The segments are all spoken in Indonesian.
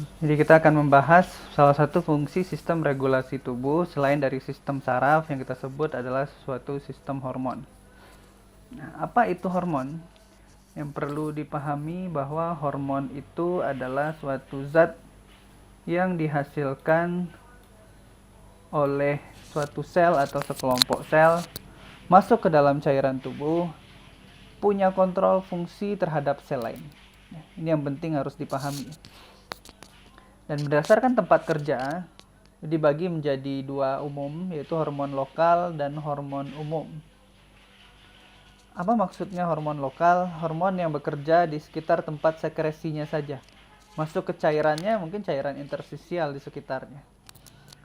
Jadi kita akan membahas salah satu fungsi sistem regulasi tubuh selain dari sistem saraf yang kita sebut adalah suatu sistem hormon. Nah, apa itu hormon? Yang perlu dipahami bahwa hormon itu adalah suatu zat yang dihasilkan oleh suatu sel atau sekelompok sel masuk ke dalam cairan tubuh, punya kontrol fungsi terhadap sel lain. Ini yang penting harus dipahami. Dan berdasarkan tempat kerja, dibagi menjadi dua umum, yaitu hormon lokal dan hormon umum. Apa maksudnya hormon lokal? Hormon yang bekerja di sekitar tempat sekresinya saja. Masuk ke cairannya, mungkin cairan interstisial di sekitarnya.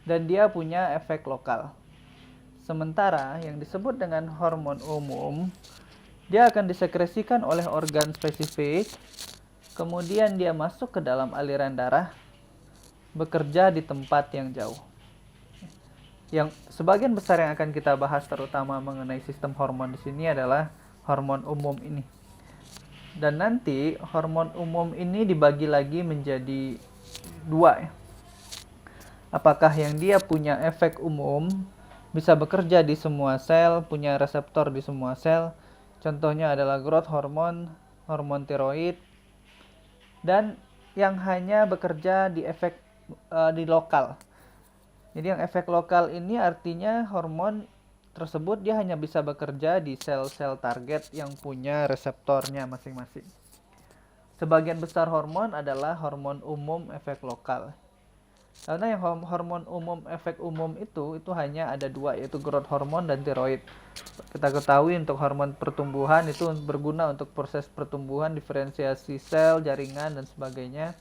Dan dia punya efek lokal. Sementara yang disebut dengan hormon umum, dia akan disekresikan oleh organ spesifik, kemudian dia masuk ke dalam aliran darah, bekerja di tempat yang jauh. Yang sebagian besar yang akan kita bahas terutama mengenai sistem hormon di sini adalah hormon umum ini. Dan nanti hormon umum ini dibagi lagi menjadi dua. Apakah yang dia punya efek umum, bisa bekerja di semua sel, punya reseptor di semua sel. Contohnya adalah growth hormone, hormon tiroid, dan yang hanya bekerja di efek di lokal. Jadi yang efek lokal ini artinya hormon tersebut dia hanya bisa bekerja di sel-sel target yang punya reseptornya masing-masing. Sebagian besar hormon adalah hormon umum efek lokal. Karena yang hormon umum efek umum itu hanya ada dua, yaitu growth hormone dan tiroid. Kita ketahui untuk hormon pertumbuhan itu berguna untuk proses pertumbuhan, diferensiasi sel, jaringan, dan sebagainya.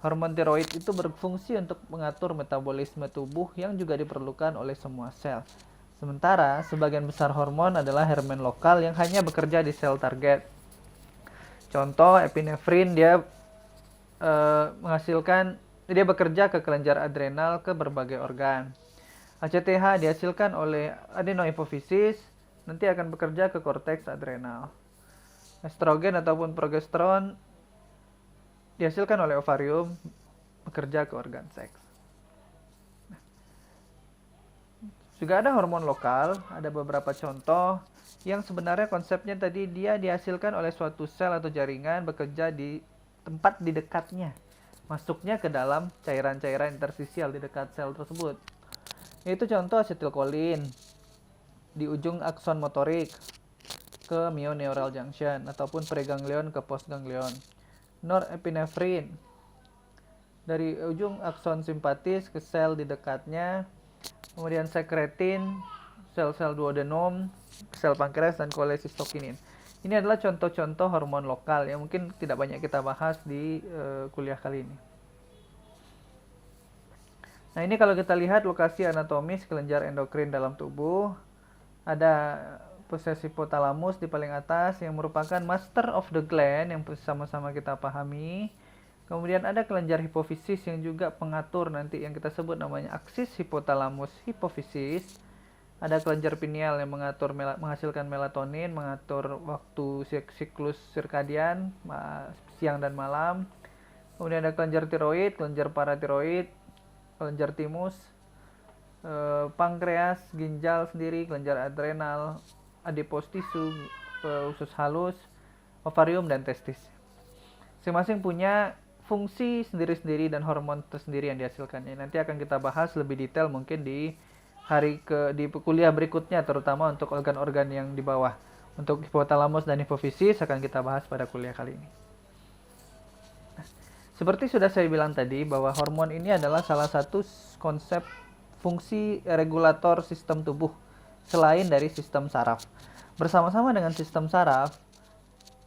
Hormon tiroid itu berfungsi untuk mengatur metabolisme tubuh yang juga diperlukan oleh semua sel. Sementara sebagian besar hormon adalah hormon lokal yang hanya bekerja di sel target. Contoh epinefrin dia dia bekerja ke kelenjar adrenal ke berbagai organ. ACTH dihasilkan oleh adenohipofisis, nanti akan bekerja ke korteks adrenal. Estrogen ataupun progesteron dihasilkan oleh ovarium, bekerja ke organ seks. Juga ada hormon lokal, ada beberapa contoh yang sebenarnya konsepnya tadi dia dihasilkan oleh suatu sel atau jaringan, bekerja di tempat di dekatnya, masuknya ke dalam cairan-cairan interstisial di dekat sel tersebut. Yaitu contoh asetilkolin di ujung akson motorik ke mioneural junction ataupun preganglion ke postganglion. Norepinefrin dari ujung akson simpatis ke sel di dekatnya, kemudian sekretin, sel-sel duodenum, sel pankreas, dan kolesistokinin. Ini adalah contoh-contoh hormon lokal yang mungkin tidak banyak kita bahas di kuliah kali ini. Nah, ini kalau kita lihat lokasi anatomis kelenjar endokrin dalam tubuh, ada proses hipotalamus di paling atas yang merupakan master of the gland yang sama-sama kita pahami. Kemudian ada kelenjar hipofisis yang juga pengatur nanti yang kita sebut namanya aksis hipotalamus hipofisis. Ada kelenjar pineal yang menghasilkan melatonin, mengatur waktu siklus sirkadian siang dan malam. Kemudian ada kelenjar tiroid, kelenjar paratiroid, kelenjar timus, pankreas, ginjal sendiri, kelenjar adrenal, adipose tisu, usus halus, ovarium, dan testis. Masing-masing punya fungsi sendiri-sendiri dan hormon tersendiri yang dihasilkannya. Nanti akan kita bahas lebih detail mungkin di kuliah berikutnya, terutama untuk organ-organ yang di bawah. Untuk hipotalamus dan hipofisis akan kita bahas pada kuliah kali ini. Seperti sudah saya bilang tadi bahwa hormon ini adalah salah satu konsep fungsi regulator sistem tubuh selain dari sistem saraf. Bersama-sama dengan sistem saraf,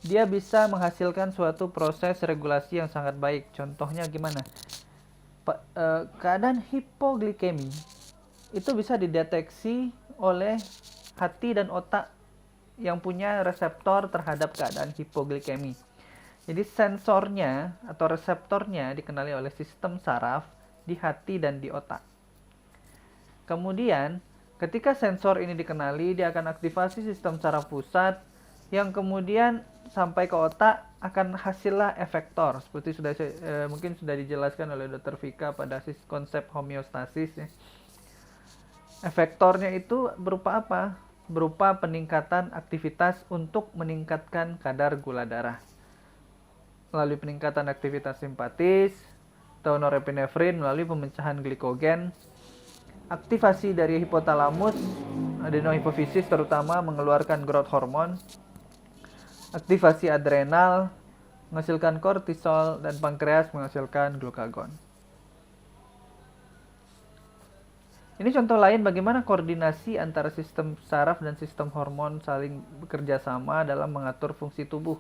dia bisa menghasilkan suatu proses regulasi yang sangat baik. Contohnya gimana? Keadaan hipoglikemi itu bisa dideteksi oleh hati dan otak yang punya reseptor terhadap keadaan hipoglikemi. Jadi sensornya atau reseptornya dikenali oleh sistem saraf di hati dan di otak. Kemudian, ketika sensor ini dikenali, dia akan aktivasi sistem saraf pusat yang kemudian sampai ke otak akan hasillah efektor, seperti mungkin sudah dijelaskan oleh Dr. Vika pada konsep homeostasis ya. Efektornya itu berupa apa? Berupa peningkatan aktivitas untuk meningkatkan kadar gula darah melalui peningkatan aktivitas simpatis atau norepinefrin melalui pemecahan glikogen, aktivasi dari hipotalamus, adenohipofisis terutama mengeluarkan growth hormone, aktivasi adrenal menghasilkan kortisol, dan pankreas menghasilkan glukagon. Ini contoh lain bagaimana koordinasi antara sistem saraf dan sistem hormon saling bekerja sama dalam mengatur fungsi tubuh.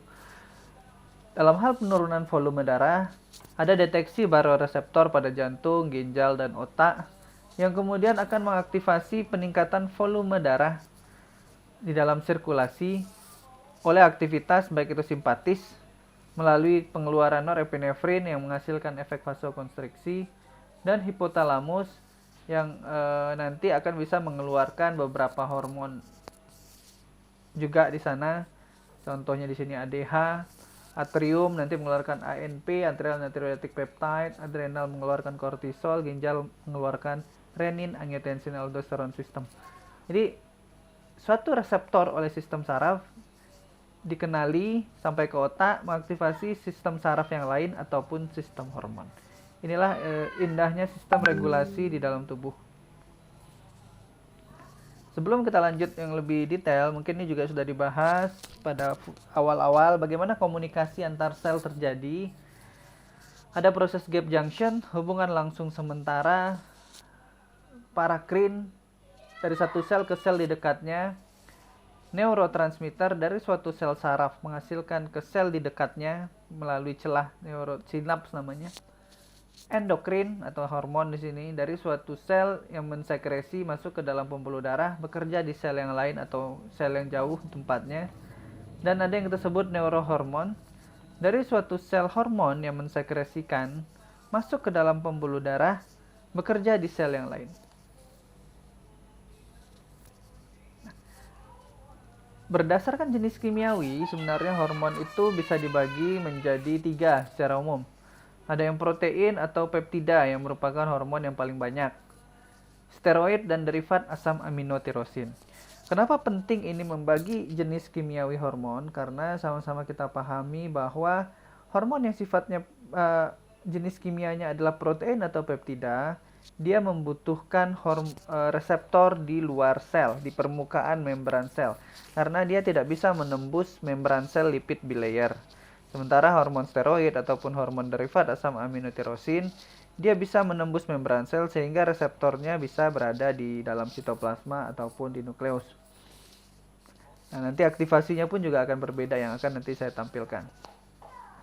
Dalam hal penurunan volume darah, ada deteksi baroreseptor pada jantung, ginjal, dan otak yang kemudian akan mengaktifasi peningkatan volume darah di dalam sirkulasi oleh aktivitas baik itu simpatis melalui pengeluaran norepinefrin yang menghasilkan efek vasokonstriksi dan hipotalamus yang nanti akan bisa mengeluarkan beberapa hormon juga di sana. Contohnya di sini ADH, atrium nanti mengeluarkan ANP, adrenal natriuretic peptide, adrenal mengeluarkan kortisol, ginjal mengeluarkan renin, angiotensin, aldosteron sistem. Jadi suatu reseptor oleh sistem saraf dikenali sampai ke otak mengaktifasi sistem saraf yang lain ataupun sistem hormon. Inilah indahnya sistem regulasi di dalam tubuh. Sebelum kita lanjut yang lebih detail, mungkin ini juga sudah dibahas pada awal-awal bagaimana komunikasi antar sel terjadi. Ada proses gap junction, hubungan langsung sementara, parakrin dari satu sel ke sel di dekatnya, neurotransmitter dari suatu sel saraf menghasilkan ke sel di dekatnya melalui celah neurosinaps namanya. Endokrin atau hormon di sini dari suatu sel yang mensekresi masuk ke dalam pembuluh darah, bekerja di sel yang lain atau sel yang jauh tempatnya. Dan ada yang kita sebut neurohormon dari suatu sel hormon yang mensekresikan masuk ke dalam pembuluh darah, bekerja di sel yang lain. Berdasarkan jenis kimiawi, sebenarnya hormon itu bisa dibagi menjadi 3 secara umum. Ada yang protein atau peptida yang merupakan hormon yang paling banyak. Steroid dan derivat asam aminotirosin. Kenapa penting ini membagi jenis kimiawi hormon? Karena sama-sama kita pahami bahwa hormon yang sifatnya jenis kimianya adalah protein atau peptida, dia membutuhkan reseptor di luar sel, di permukaan membran sel. Karena dia tidak bisa menembus membran sel lipid bilayer. Sementara hormon steroid ataupun hormon derivat asam aminotirosin, dia bisa menembus membran sel sehingga reseptornya bisa berada di dalam sitoplasma ataupun di nukleus. Nah, nanti aktivasinya pun juga akan berbeda yang akan nanti saya tampilkan.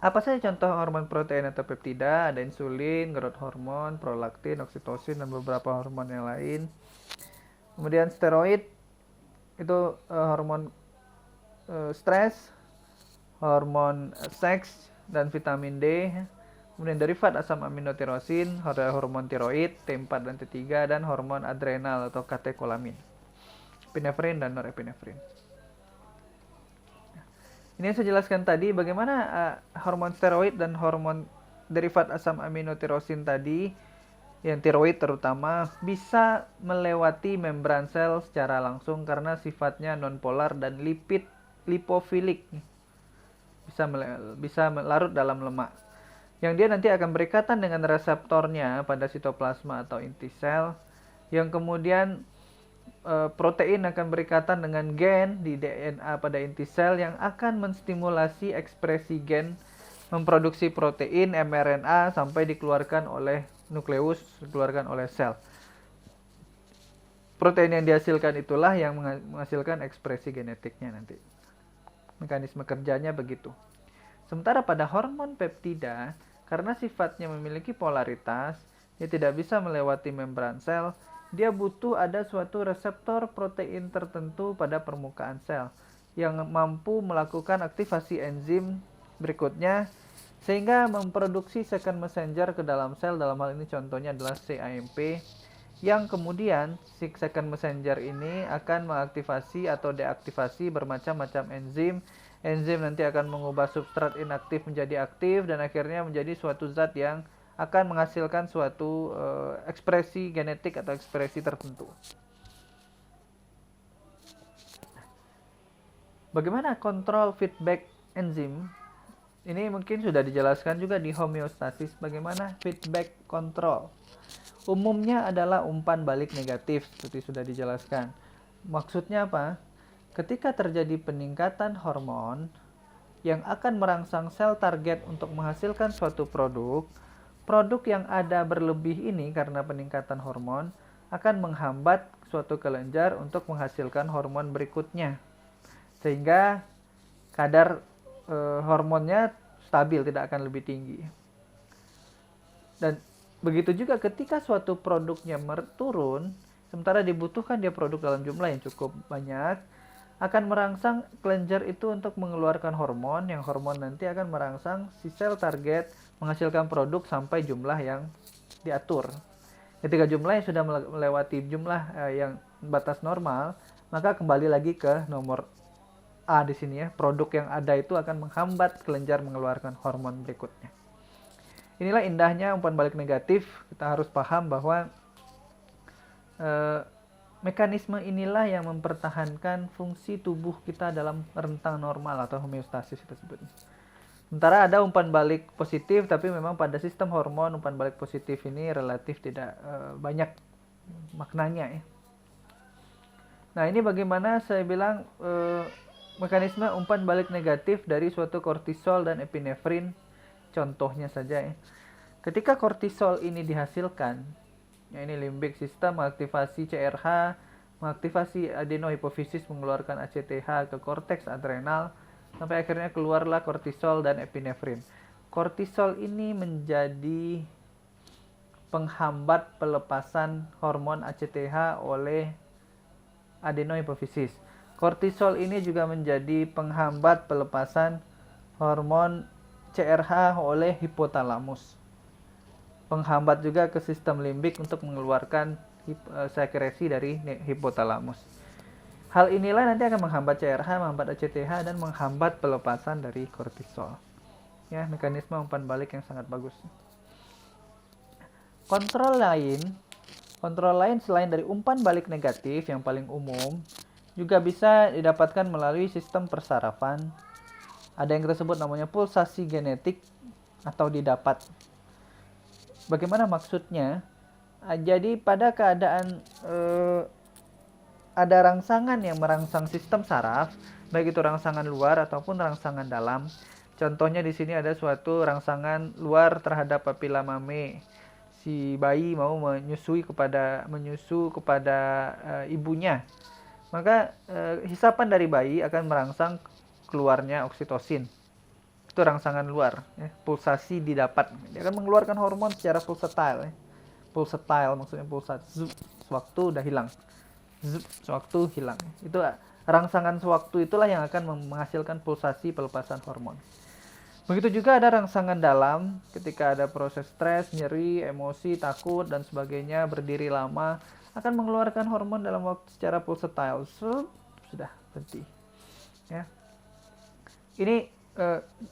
Apa saja contoh hormon protein atau peptida? Ada insulin, growth hormone, prolaktin, oksitosin, dan beberapa hormon yang lain. Kemudian steroid itu hormon stres, hormon seks, dan vitamin D. Kemudian derivat asam aminotirosin, hormon tiroid, T4 dan T3, dan hormon adrenal atau katekolamin, epinefrin dan norepinefrin. Ini yang saya jelaskan tadi, bagaimana hormon steroid dan hormon derivat asam aminotirosin tadi, yang tiroid terutama, bisa melewati membran sel secara langsung karena sifatnya nonpolar dan lipofilik. Bisa larut dalam lemak. Yang dia nanti akan berikatan dengan reseptornya pada sitoplasma atau inti sel, yang kemudian protein akan berikatan dengan gen di DNA pada inti sel yang akan menstimulasi ekspresi gen memproduksi protein mRNA sampai dikeluarkan oleh nukleus, dikeluarkan oleh sel. Protein yang dihasilkan itulah yang menghasilkan ekspresi genetiknya nanti. Mekanisme kerjanya begitu. Sementara pada hormon peptida, karena sifatnya memiliki polaritas, dia tidak bisa melewati membran sel, dia butuh ada suatu reseptor protein tertentu pada permukaan sel yang mampu melakukan aktivasi enzim berikutnya sehingga memproduksi second messenger ke dalam sel. Dalam hal ini contohnya adalah cAMP, yang kemudian si second messenger ini akan mengaktifasi atau deaktifasi bermacam-macam enzim enzim nanti akan mengubah substrat inaktif menjadi aktif dan akhirnya menjadi suatu zat yang akan menghasilkan suatu ekspresi genetik atau ekspresi tertentu. Bagaimana kontrol feedback enzim? Ini mungkin sudah dijelaskan juga di homeostasis bagaimana feedback kontrol. Umumnya adalah umpan balik negatif seperti sudah dijelaskan. Maksudnya apa? Ketika terjadi peningkatan hormon yang akan merangsang sel target untuk menghasilkan suatu produk, produk yang ada berlebih ini karena peningkatan hormon akan menghambat suatu kelenjar untuk menghasilkan hormon berikutnya. Sehingga kadar hormonnya stabil, tidak akan lebih tinggi. Dan begitu juga ketika suatu produknya turun, sementara dibutuhkan dia produk dalam jumlah yang cukup banyak, akan merangsang kelenjar itu untuk mengeluarkan hormon, yang hormon nanti akan merangsang si sel target menghasilkan produk sampai jumlah yang diatur. Ketika jumlahnya sudah melewati jumlah yang batas normal, maka kembali lagi ke nomor A di sini ya. Produk yang ada itu akan menghambat kelenjar mengeluarkan hormon berikutnya. Inilah indahnya umpan balik negatif. Kita harus paham bahwa mekanisme inilah yang mempertahankan fungsi tubuh kita dalam rentang normal atau homeostasis kita sebutnya. Sementara ada umpan balik positif, tapi memang pada sistem hormon umpan balik positif ini relatif tidak banyak maknanya ya. Nah, ini bagaimana saya bilang mekanisme umpan balik negatif dari suatu kortisol dan epinefrin. Contohnya saja ya. Ketika kortisol ini dihasilkan, ya ini limbik sistem mengaktifasi CRH, mengaktifasi adenohipofisis mengeluarkan ACTH ke korteks adrenal, sampai akhirnya keluarlah kortisol dan epinefrin. Kortisol ini menjadi penghambat pelepasan hormon ACTH oleh adenohipofisis. Kortisol ini juga menjadi penghambat pelepasan hormon CRH oleh hipotalamus. Penghambat juga ke sistem limbik untuk mengeluarkan sekresi dari hipotalamus. Hal inilah nanti akan menghambat CRH, menghambat ACTH, dan menghambat pelepasan dari kortisol. Ya, mekanisme umpan balik yang sangat bagus. Kontrol lain selain dari umpan balik negatif yang paling umum, juga bisa didapatkan melalui sistem persarafan. Ada yang tersebut namanya pulsasi genetik atau didapat. Bagaimana maksudnya? Jadi pada keadaan ada rangsangan yang merangsang sistem saraf, baik itu rangsangan luar ataupun rangsangan dalam. Contohnya di sini ada suatu rangsangan luar terhadap papila mame. Si bayi mau menyusu kepada ibunya. Maka hisapan dari bayi akan merangsang keluarnya oksitosin. Itu rangsangan luar, ya. Pulsasi didapat. Dia akan mengeluarkan hormon secara pulsatile. Ya. Pulsatile maksudnya pulsat. Zup, sewaktu udah hilang. Zup, sewaktu hilang. Itu rangsangan sewaktu itulah yang akan menghasilkan pulsasi pelepasan hormon. Begitu juga ada rangsangan dalam ketika ada proses stres, nyeri, emosi, takut, dan sebagainya, berdiri lama, akan mengeluarkan hormon dalam waktu secara pulsatile. Sudah berhenti. Ya. Ini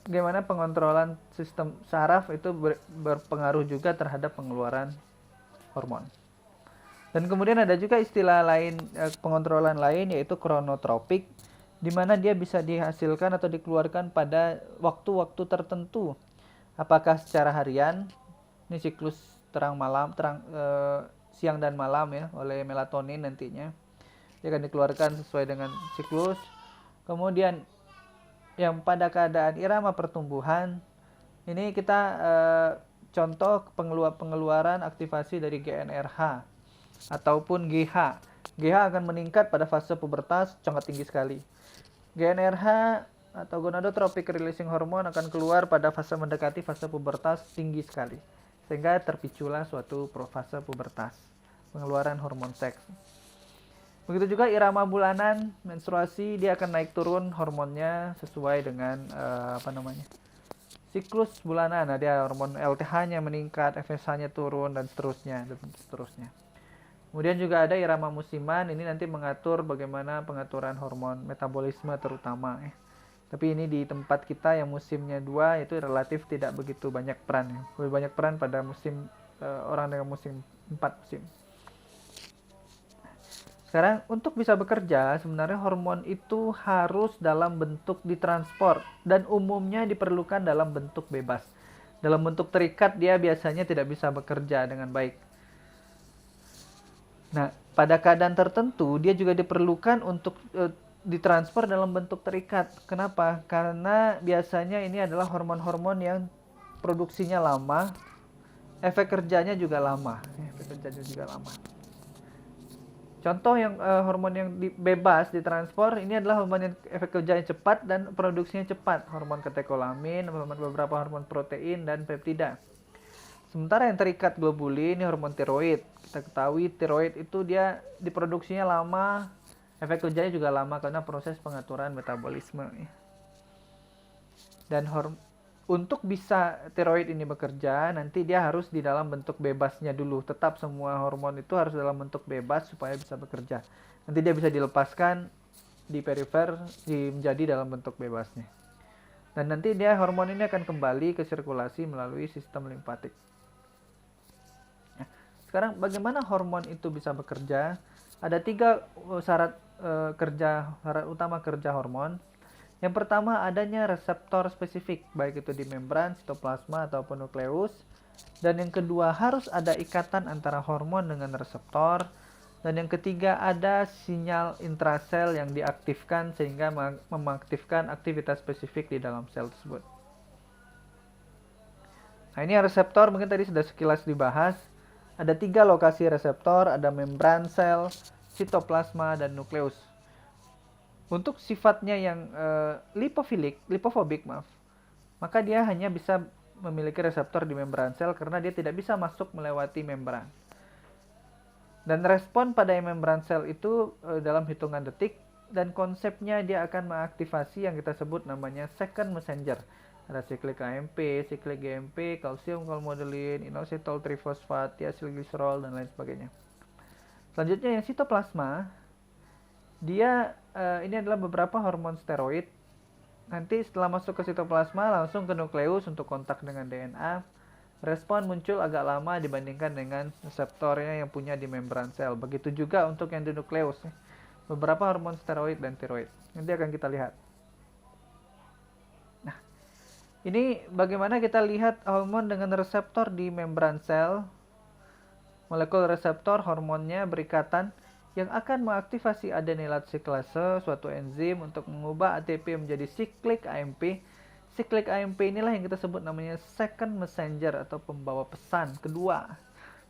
bagaimana pengontrolan sistem saraf itu berpengaruh juga terhadap pengeluaran hormon. Dan kemudian ada juga istilah lain, pengontrolan lain, yaitu kronotropik, di mana dia bisa dihasilkan atau dikeluarkan pada waktu-waktu tertentu. Apakah secara harian, ini siklus siang dan malam ya, oleh melatonin nantinya. Dia akan dikeluarkan sesuai dengan siklus. Kemudian yang pada keadaan irama pertumbuhan, ini kita contoh pengeluaran aktivasi dari GnRH ataupun GH. GH akan meningkat pada fase pubertas sangat tinggi sekali. GnRH atau gonadotropic releasing hormone akan keluar pada fase mendekati fase pubertas tinggi sekali. Sehingga terpiculah suatu fase pubertas, pengeluaran hormon seks. Begitu juga irama bulanan, menstruasi, dia akan naik turun hormonnya sesuai dengan siklus bulanan. Nah, dia hormon LTH-nya meningkat, FSH-nya turun, dan seterusnya. Kemudian juga ada irama musiman, ini nanti mengatur bagaimana pengaturan hormon metabolisme terutama. Tapi ini di tempat kita yang musimnya 2 itu relatif tidak begitu banyak peran. Lebih banyak peran pada musim orang dengan musim 4 musim. Sekarang untuk bisa bekerja sebenarnya hormon itu harus dalam bentuk ditransport dan umumnya diperlukan dalam bentuk bebas. Dalam bentuk terikat dia biasanya tidak bisa bekerja dengan baik. Nah, pada keadaan tertentu dia juga diperlukan untuk ditransfer dalam bentuk terikat. Kenapa? Karena biasanya ini adalah hormon-hormon yang produksinya lama, efek kerjanya juga lama. Contoh yang hormon yang bebas ditransfer ini adalah hormon yang efek kerjanya cepat dan produksinya cepat. Hormon katekolamin, beberapa hormon protein dan peptida. Sementara yang terikat globulin ini hormon tiroid. Kita ketahui tiroid itu dia diproduksinya lama, efek kerjanya juga lama karena proses pengaturan metabolisme. Dan untuk bisa tiroid ini bekerja, nanti dia harus di dalam bentuk bebasnya dulu. Tetap semua hormon itu harus dalam bentuk bebas supaya bisa bekerja. Nanti dia bisa dilepaskan di perifer menjadi dalam bentuk bebasnya. Dan nanti dia hormon ini akan kembali ke sirkulasi melalui sistem limfatik. Nah, sekarang bagaimana hormon itu bisa bekerja? Ada 3 syarat syarat utama kerja hormon. Yang pertama adanya reseptor spesifik, baik itu di membran, sitoplasma ataupun nukleus. Dan yang kedua harus ada ikatan antara hormon dengan reseptor. Dan yang ketiga ada sinyal intrasel yang diaktifkan sehingga mengaktifkan aktivitas spesifik di dalam sel tersebut. Nah, ini reseptor mungkin tadi sudah sekilas dibahas. Ada 3 lokasi reseptor, ada membran sel, sitoplasma, dan nukleus. Untuk sifatnya yang lipofobik, maka dia hanya bisa memiliki reseptor di membran sel karena dia tidak bisa masuk melewati membran. Dan respon pada membran sel itu dalam hitungan detik, dan konsepnya dia akan mengaktifasi yang kita sebut namanya second messenger. Ada siklik AMP, siklik GMP, kalsium kolmodelin, inositol trifosfat, diasilgliserol, dan lain sebagainya. Selanjutnya yang sitoplasma, dia ini adalah beberapa hormon steroid. Nanti setelah masuk ke sitoplasma langsung ke nukleus untuk kontak dengan DNA. Respon muncul agak lama dibandingkan dengan reseptornya yang punya di membran sel. Begitu juga untuk yang di nukleus. Beberapa hormon steroid dan tiroid. Nanti akan kita lihat. Nah, ini bagaimana kita lihat hormon dengan reseptor di membran sel. Molekul reseptor hormonnya berikatan yang akan mengaktifasi adenylat siklase, suatu enzim untuk mengubah ATP menjadi siklik AMP. Siklik AMP inilah yang kita sebut namanya second messenger atau pembawa pesan kedua.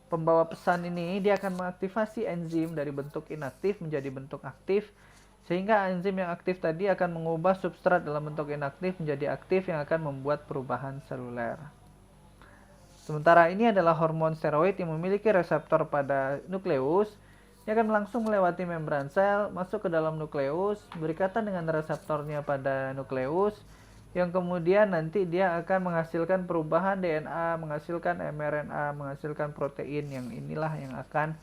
Pembawa pesan ini dia akan mengaktifasi enzim dari bentuk inaktif menjadi bentuk aktif, sehingga enzim yang aktif tadi akan mengubah substrat dalam bentuk inaktif menjadi aktif yang akan membuat perubahan seluler. Sementara ini adalah hormon steroid yang memiliki reseptor pada nukleus. Dia akan langsung melewati membran sel, masuk ke dalam nukleus, berikatan dengan reseptornya pada nukleus, yang kemudian nanti dia akan menghasilkan perubahan DNA, menghasilkan mRNA, menghasilkan protein, yang inilah yang akan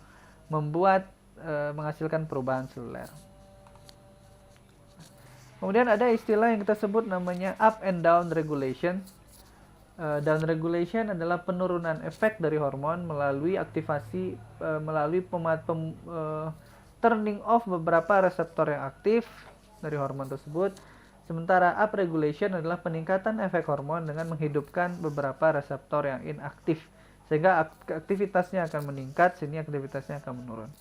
membuat menghasilkan perubahan seluler. Kemudian ada istilah yang kita sebut namanya up and down regulation. Down regulation adalah penurunan efek dari hormon melalui aktivasi, melalui turning off beberapa reseptor yang aktif dari hormon tersebut. Sementara up regulation adalah peningkatan efek hormon dengan menghidupkan beberapa reseptor yang inaktif, sehingga aktivitasnya akan meningkat, sini aktivitasnya akan menurun.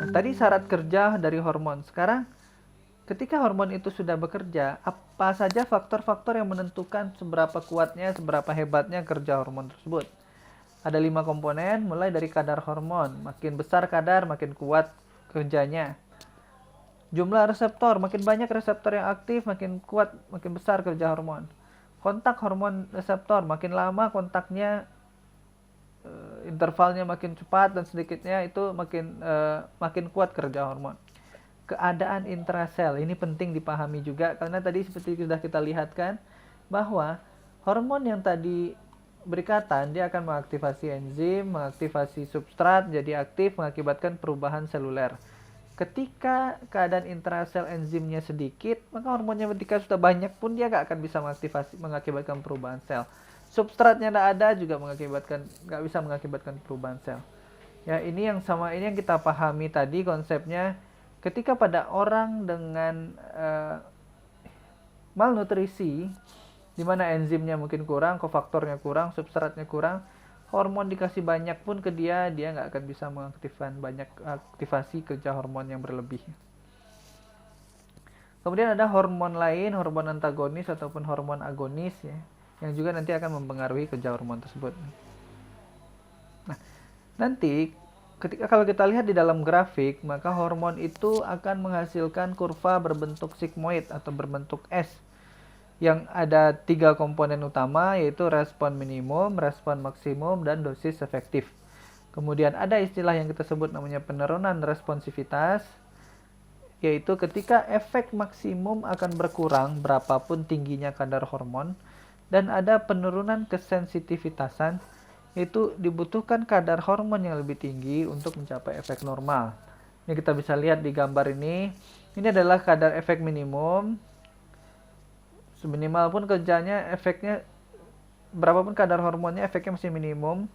Nah, tadi syarat kerja dari hormon. Sekarang ketika hormon itu sudah bekerja, apa saja faktor-faktor yang menentukan seberapa kuatnya, seberapa hebatnya kerja hormon tersebut? Ada 5 komponen, mulai dari kadar hormon. Makin besar kadar, makin kuat kerjanya. Jumlah reseptor, makin banyak reseptor yang aktif, makin kuat, makin besar kerja hormon. Kontak hormon reseptor, makin lama kontaknya, intervalnya makin cepat dan sedikitnya itu makin kuat kerja hormon. Keadaan intrasel ini penting dipahami juga, karena tadi seperti sudah kita lihat kan bahwa hormon yang tadi berikatan dia akan mengaktifasi enzim, mengaktifasi substrat jadi aktif, mengakibatkan perubahan seluler. ketika keadaan intrasel enzimnya sedikit, maka hormonnya ketika sudah banyak pun dia nggak akan bisa mengakibatkan perubahan sel. Substratnya tidak ada juga nggak bisa mengakibatkan perubahan sel. Ya, ini yang kita pahami tadi konsepnya. Ketika pada orang dengan malnutrisi, di mana enzimnya mungkin kurang, kofaktornya kurang, substratnya kurang, hormon dikasih banyak pun ke dia nggak akan bisa mengaktifkan banyak aktivasi kerja hormon yang berlebih. Kemudian ada hormon lain, hormon antagonis ataupun hormon agonis ya, yang juga nanti akan mempengaruhi kerja hormon tersebut. Nah, nanti kalau kita lihat di dalam grafik, maka hormon itu akan menghasilkan kurva berbentuk sigmoid atau berbentuk S, yang ada 3 komponen utama, yaitu respon minimum, respon maksimum, dan dosis efektif. Kemudian ada istilah yang kita sebut namanya penurunan responsivitas, yaitu ketika efek maksimum akan berkurang berapapun tingginya kadar hormon, dan ada penurunan kesensitivitasan, yaitu dibutuhkan kadar hormon yang lebih tinggi untuk mencapai efek normal. Ini kita bisa lihat di gambar ini. Ini adalah kadar efek minimum. Seminimal pun kerjanya, efeknya berapapun kadar hormonnya, efeknya masih minimum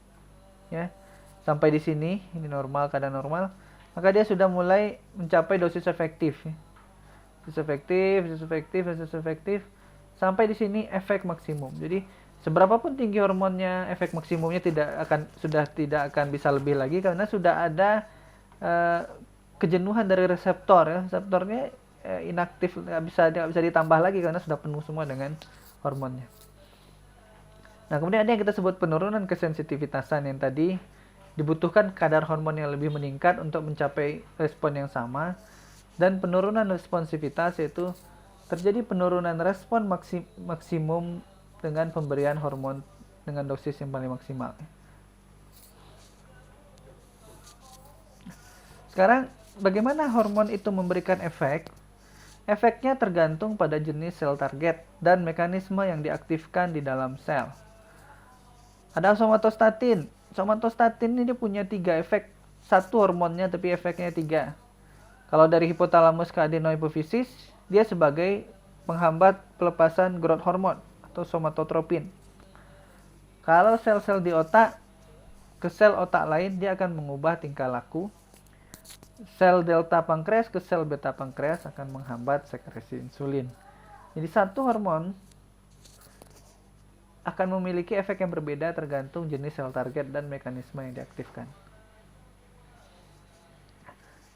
ya. Sampai di sini ini normal, kadar normal, maka dia sudah mulai mencapai dosis efektif ya. Dosis efektif sampai di sini efek maksimum. Jadi seberapapun tinggi hormonnya, efek maksimumnya sudah tidak akan bisa lebih lagi, karena sudah ada kejenuhan dari reseptor ya. Reseptornya inaktif, nggak bisa ditambah lagi karena sudah penuh semua dengan hormonnya. Nah, kemudian ada yang kita sebut penurunan kesensitivitasan, yang tadi dibutuhkan kadar hormon yang lebih meningkat untuk mencapai respon yang sama, dan penurunan responsivitas, yaitu terjadi penurunan respon maksimum dengan pemberian hormon dengan dosis yang paling maksimal. Sekarang bagaimana hormon itu memberikan efek? Efeknya tergantung pada jenis sel target dan mekanisme yang diaktifkan di dalam sel. Ada somatostatin. Somatostatin ini punya 3 efek. 1 hormonnya tapi efeknya 3. Kalau dari hipotalamus ke adenohipofisis, dia sebagai penghambat pelepasan growth hormone atau somatotropin. Kalau sel-sel di otak ke sel otak lain, dia akan mengubah tingkah laku. Sel delta pankreas ke sel beta pankreas akan menghambat sekresi insulin. Jadi satu hormon akan memiliki efek yang berbeda tergantung jenis sel target dan mekanisme yang diaktifkan.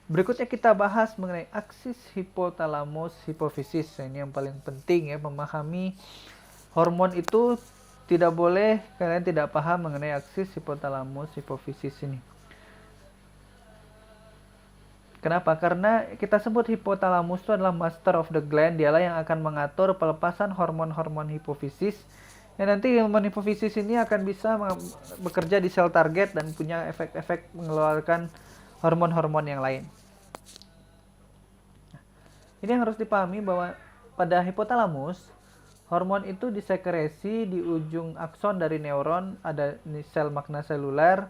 Berikutnya kita bahas mengenai aksis hipotalamus hipofisis. Ini yang paling penting ya, memahami hormon itu tidak boleh kalian tidak paham mengenai aksis hipotalamus hipofisis ini. Kenapa? Karena kita sebut hipotalamus itu adalah master of the gland, dialah yang akan mengatur pelepasan hormon-hormon hipofisis. Dan nanti hormon hipofisis ini akan bisa bekerja di sel target dan punya efek-efek mengeluarkan hormon-hormon yang lain. Ini yang harus dipahami bahwa pada hipotalamus, hormon itu disekresi di ujung akson dari neuron, ada sel magna seluler,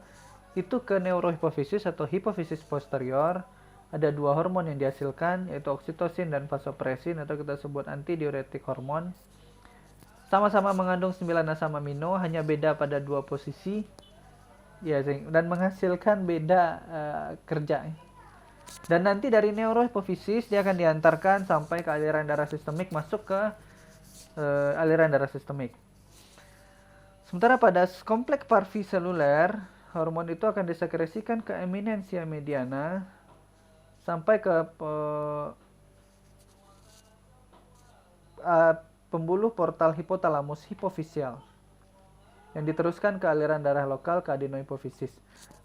itu ke neurohipofisis atau hipofisis posterior. Ada 2 hormon yang dihasilkan, yaitu oksitosin dan vasopresin, atau kita sebut antidiuretik hormon. Sama-sama mengandung 9 asam amino, hanya beda pada 2 posisi ya, dan menghasilkan beda kerja. Dan nanti dari neurohipofisis dia akan diantarkan sampai ke aliran darah sistemik, masuk ke aliran darah sistemik. Sementara pada kompleks parviseluler, hormon itu akan disekresikan ke eminensia mediana sampai ke pembuluh portal hipotalamus hipofisial yang diteruskan ke aliran darah lokal ke adenohipofisis.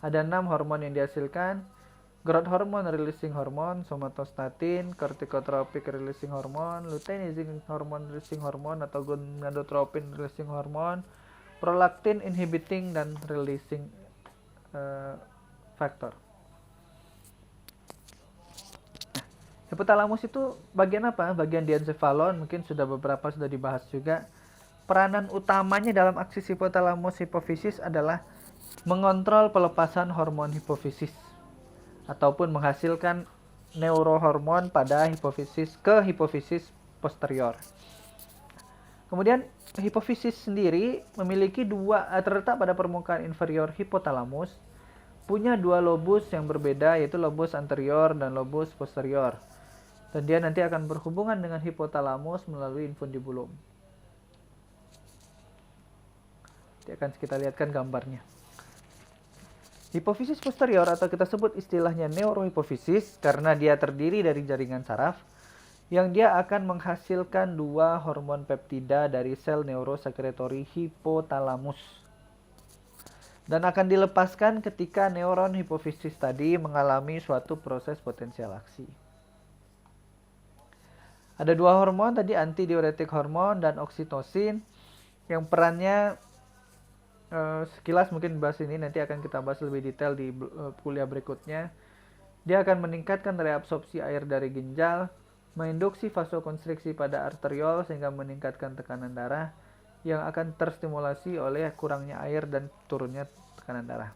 Ada 6 hormon yang dihasilkan: growth hormone releasing hormone, somatostatin, corticotropic releasing hormone, luteinizing hormone releasing hormone atau gonadotropin releasing hormone, prolactin inhibiting dan releasing factor. Hipotalamus itu bagian apa? Bagian diencephalon, mungkin beberapa sudah dibahas juga. Peranan utamanya dalam aksis hipotalamus hipofisis adalah mengontrol pelepasan hormon hipofisis ataupun menghasilkan neurohormon pada hipofisis posterior. Kemudian hipofisis sendiri memiliki terletak pada permukaan inferior hipotalamus, punya dua lobus yang berbeda, yaitu lobus anterior dan lobus posterior. Dan dia nanti akan berhubungan dengan hipotalamus melalui infundibulum. Nanti akan kita lihatkan gambarnya. Hipofisis posterior atau kita sebut istilahnya neurohipofisis karena dia terdiri dari jaringan saraf yang dia akan menghasilkan dua hormon peptida dari sel neurosekretori hipotalamus. Dan akan dilepaskan ketika neuron hipofisis tadi mengalami suatu proses potensial aksi. Ada dua hormon tadi, antidiuretik hormon dan oksitosin, yang perannya sekilas mungkin bahas ini, nanti akan kita bahas lebih detail di kuliah berikutnya. Dia akan meningkatkan reabsorpsi air dari ginjal, menginduksi vasokonstriksi pada arteriol sehingga meningkatkan tekanan darah yang akan terstimulasi oleh kurangnya air dan turunnya tekanan darah.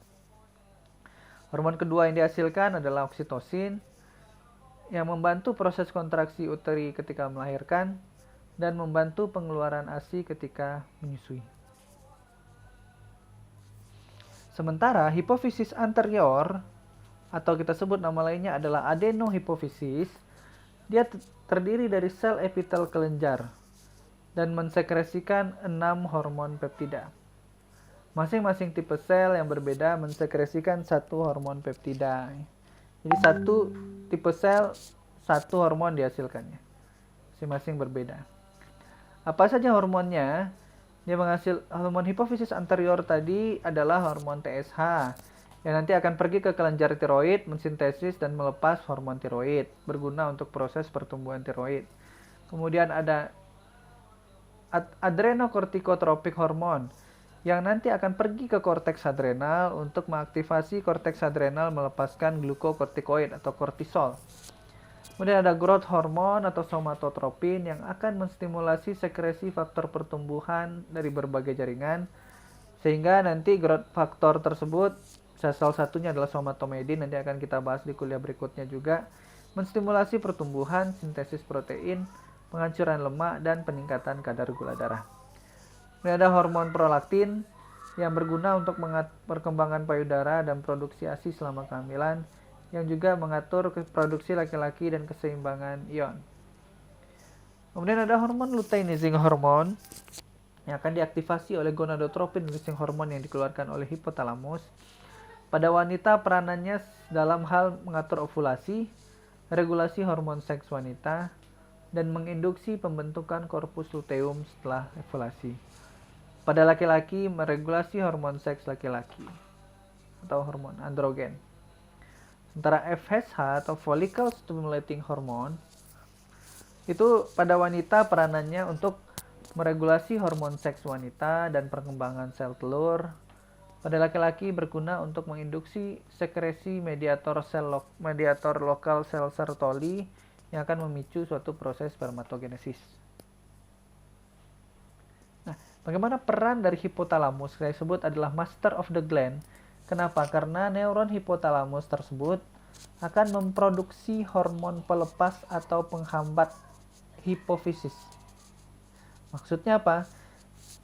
Hormon kedua yang dihasilkan adalah oksitosin yang membantu proses kontraksi uteri ketika melahirkan dan membantu pengeluaran ASI ketika menyusui. Sementara hipofisis anterior atau kita sebut nama lainnya adalah adenohipofisis, dia terdiri dari sel epitel kelenjar dan mensekresikan 6 hormon peptida. Masing-masing tipe sel yang berbeda mensekresikan satu hormon peptida. Jadi satu tipe sel, satu hormon dihasilkannya. Masing-masing berbeda. Apa saja hormonnya? Dia menghasil hormon hipofisis anterior tadi adalah hormon TSH yang nanti akan pergi ke kelenjar tiroid, mensintesis dan melepas hormon tiroid, berguna untuk proses pertumbuhan tiroid. Kemudian ada adrenokortikotropik hormon yang nanti akan pergi ke korteks adrenal untuk mengaktifasi korteks adrenal melepaskan glukokortikoid atau kortisol. Kemudian ada growth hormone atau somatotropin yang akan menstimulasi sekresi faktor pertumbuhan dari berbagai jaringan, sehingga nanti growth faktor tersebut, salah satunya adalah somatomedin, nanti akan kita bahas di kuliah berikutnya juga, menstimulasi pertumbuhan, sintesis protein, penghancuran lemak, dan peningkatan kadar gula darah. Kemudian ada hormon prolaktin yang berguna untuk perkembangan payudara dan produksi ASI selama kehamilan, yang juga mengatur produksi laki-laki dan keseimbangan ion. Kemudian ada hormon luteinizing hormon yang akan diaktifasi oleh gonadotropin releasing hormon yang dikeluarkan oleh hipotalamus. Pada wanita peranannya dalam hal mengatur ovulasi, regulasi hormon seks wanita, dan menginduksi pembentukan korpus luteum setelah ovulasi. Pada laki-laki meregulasi hormon seks laki-laki atau hormon androgen. Sementara FSH atau follicle stimulating hormone itu pada wanita peranannya untuk meregulasi hormon seks wanita dan perkembangan sel telur. Pada laki-laki berguna untuk menginduksi sekresi mediator lokal sel Sertoli yang akan memicu suatu proses spermatogenesis. Nah, bagaimana peran dari hipotalamus? Saya sebut adalah master of the gland. Kenapa? Karena neuron hipotalamus tersebut akan memproduksi hormon pelepas atau penghambat hipofisis. Maksudnya apa?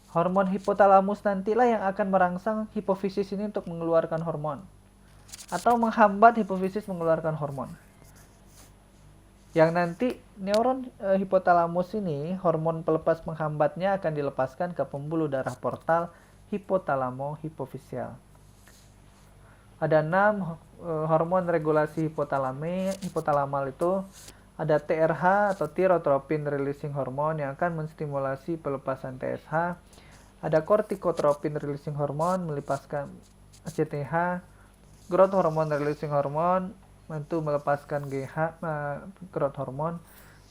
Hormon hipotalamus nantilah yang akan merangsang hipofisis ini untuk mengeluarkan hormon atau menghambat hipofisis mengeluarkan hormon. Yang nanti neuron hipotalamus ini, hormon pelepas penghambatnya akan dilepaskan ke pembuluh darah portal hipotalamo-hipofisial. Ada 6 hormon regulasi hipotalamal itu. Ada TRH atau thyrotropin releasing hormone yang akan menstimulasi pelepasan TSH. Ada corticotropin releasing hormone melepaskan ACTH. Growth hormone releasing hormone membantu melepaskan GH, growth hormone.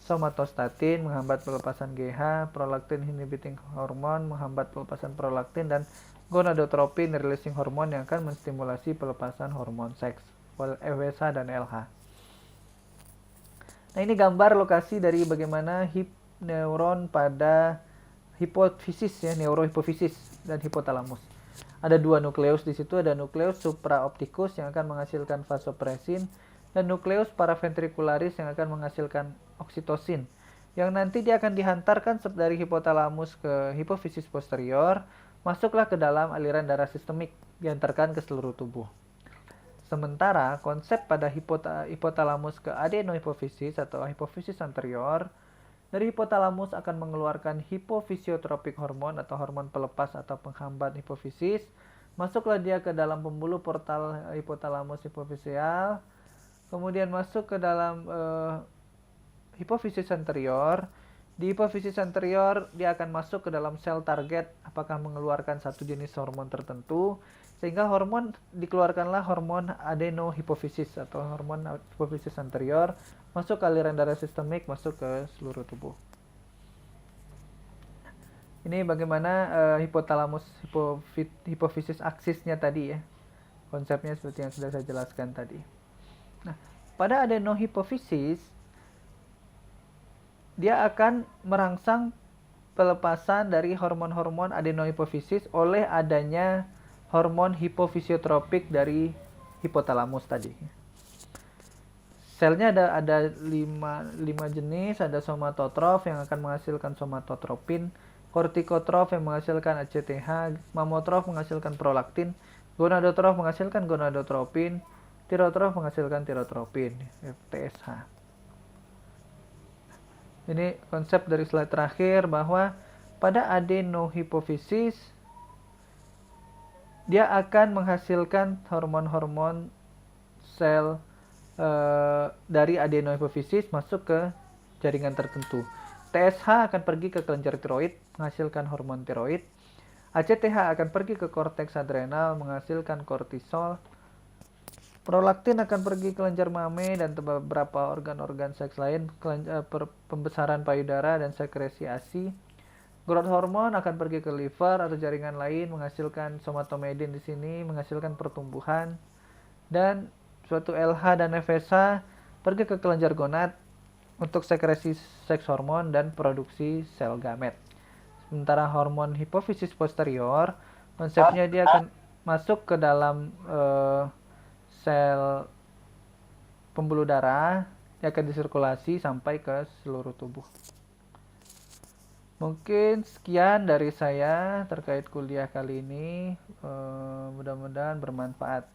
Somatostatin menghambat pelepasan GH. Prolaktin inhibiting hormone menghambat pelepasan prolaktin, dan gonadotropin releasing hormone yang akan menstimulasi pelepasan hormon seks, FSH dan LH. Nah, ini gambar lokasi dari bagaimana neuron pada hipofisis ya, neurohipofisis dan hipotalamus. Ada 2 nukleus di situ, ada nukleus supraoptikus yang akan menghasilkan vasopresin dan nukleus paraventricularis yang akan menghasilkan oksitosin, yang nanti dia akan dihantarkan dari hipotalamus ke hipofisis posterior, masuklah ke dalam aliran darah sistemik, diantarkan ke seluruh tubuh. Sementara konsep pada hipotalamus ke adenohipofisis atau hipofisis anterior, dari hipotalamus akan mengeluarkan hipofisiotropik hormon atau hormon pelepas atau penghambat hipofisis. Masuklah dia ke dalam pembuluh portal hipotalamus hipofisial, kemudian masuk ke dalam hipofisis anterior. Di hipofisis anterior dia akan masuk ke dalam sel target, apakah mengeluarkan satu jenis hormon tertentu, sehingga dikeluarkanlah hormon adenohipofisis atau hormon hipofisis anterior, masuk ke aliran darah sistemik, masuk ke seluruh tubuh. Ini bagaimana hipotalamus hipofisis aksisnya tadi ya. Konsepnya seperti yang sudah saya jelaskan tadi. Nah, pada adenohipofisis dia akan merangsang pelepasan dari hormon-hormon adenohipofisis oleh adanya hormon hipofisiotropik dari hipotalamus tadi. Selnya ada 5 jenis, ada somatotrof yang akan menghasilkan somatotropin, kortikotrof yang menghasilkan ACTH, mamotrof menghasilkan prolaktin, gonadotrof menghasilkan gonadotropin, tirotrof menghasilkan tirotropin, TSH. Ini konsep dari slide terakhir bahwa pada adenohipofisis dia akan menghasilkan hormon-hormon sel dari adenohipofisis masuk ke jaringan tertentu. TSH akan pergi ke kelenjar tiroid menghasilkan hormon tiroid. ACTH akan pergi ke korteks adrenal menghasilkan kortisol. Prolaktin akan pergi ke kelenjar mame dan beberapa organ-organ seks lain, pembesaran payudara dan sekresi ASI. Growth hormone akan pergi ke liver atau jaringan lain menghasilkan somatomedin di sini, menghasilkan pertumbuhan. Dan suatu LH dan FSH pergi ke kelenjar gonad untuk sekresi seks hormon dan produksi sel gamet. Sementara hormon hipofisis posterior, konsepnya dia akan masuk ke dalam sel pembuluh darah, yang akan disirkulasi sampai ke seluruh tubuh. Mungkin sekian dari saya terkait kuliah kali ini, mudah-mudahan bermanfaat.